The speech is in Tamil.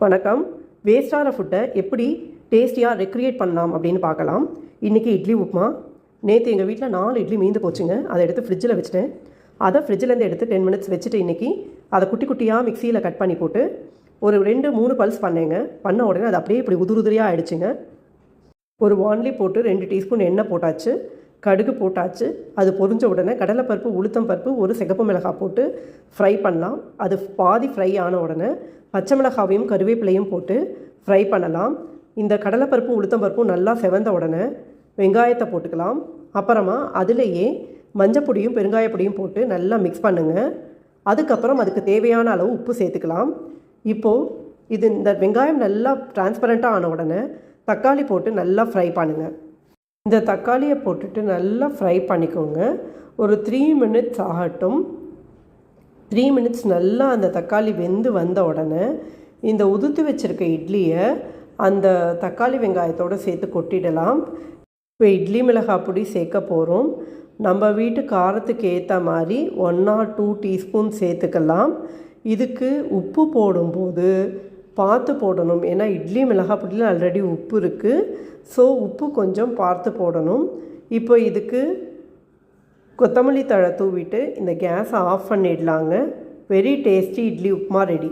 வணக்கம். வேஸ்டான ஃபுட்டை எப்படி டேஸ்டியாக ரெக்ரியேட் பண்ணலாம் அப்படின்னு பார்க்கலாம். இன்றைக்கி இட்லி உப்புமா. நேற்று எங்கள் வீட்டில் 4 இட்லி மீந்து போச்சுங்க. அதை எடுத்து ஃப்ரிட்ஜில் வச்சுட்டேன். அதை ஃப்ரிட்ஜிலேருந்து எடுத்து 10 மினிட்ஸ் வச்சுட்டு இன்றைக்கி அதை குட்டி குட்டியாக மிக்சியில் கட் பண்ணி போட்டு ஒரு 2-3 பல்ஸ் பண்ணேங்க. பண்ண உடனே அது அப்படியே இப்படி உதிரியாக ஆகிடுச்சுங்க. ஒரு வான்லி போட்டு 2 டீஸ்பூன் எண்ணெய் போட்டாச்சு, கடுகு போட்டாச்சு. அது பொரிஞ்ச உடனே கடலைப்பருப்பு, உளுத்தம் பருப்பு, ஒரு சிகப்பு மிளகாய் போட்டு ஃப்ரை பண்ணலாம். அது பாதி ஃப்ரை ஆன உடனே பச்சை மிளகாவையும் கருவேப்பிலையும் போட்டு ஃப்ரை பண்ணலாம். இந்த கடலைப்பருப்பு, உளுத்தம் பருப்பும் நல்லா செவந்த உடனே வெங்காயத்தை போட்டுக்கலாம். அப்புறமா அதிலேயே மஞ்சப்பொடியும் பெருங்காயப்பொடியும் போட்டு நல்லா மிக்ஸ் பண்ணுங்கள். அதுக்கப்புறம் அதுக்கு தேவையான அளவு உப்பு சேர்த்துக்கலாம். இப்போது இந்த வெங்காயம் நல்லா டிரான்ஸ்பரண்ட்டாக ஆன உடனே தக்காளி போட்டு நல்லா ஃப்ரை பண்ணுங்கள். இந்த தக்காளியை போட்டுட்டு நல்லா ஃப்ரை பண்ணிக்கோங்க. ஒரு 3 மினிட்ஸ் ஆகட்டும். 3 மினிட்ஸ் நல்லா அந்த தக்காளி வெந்து வந்த உடனே இந்த உதுத்து வச்சுருக்க இட்லியை அந்த தக்காளி வெங்காயத்தோடு சேர்த்து கொட்டிடலாம். இப்போ இட்லி மிளகாய் பொடி சேர்க்க போகிறோம். நம்ம வீட்டு காரத்துக்கு ஏற்ற மாதிரி 1 or 2 டீஸ்பூன் சேர்த்துக்கலாம். இதுக்கு உப்பு போடும்போது பார்த்து போடணும். ஏன்னா இட்லி மிளகாய் பொடியில் ஆல்ரெடி உப்பு இருக்குது. ஸோ உப்பு கொஞ்சம் பார்த்து போடணும். இப்போ இதுக்கு கொத்தமல்லி தழை தூவிட்டு இந்த கேஸை ஆஃப் பண்ணிடலாங்க. Very tasty idli upma ready.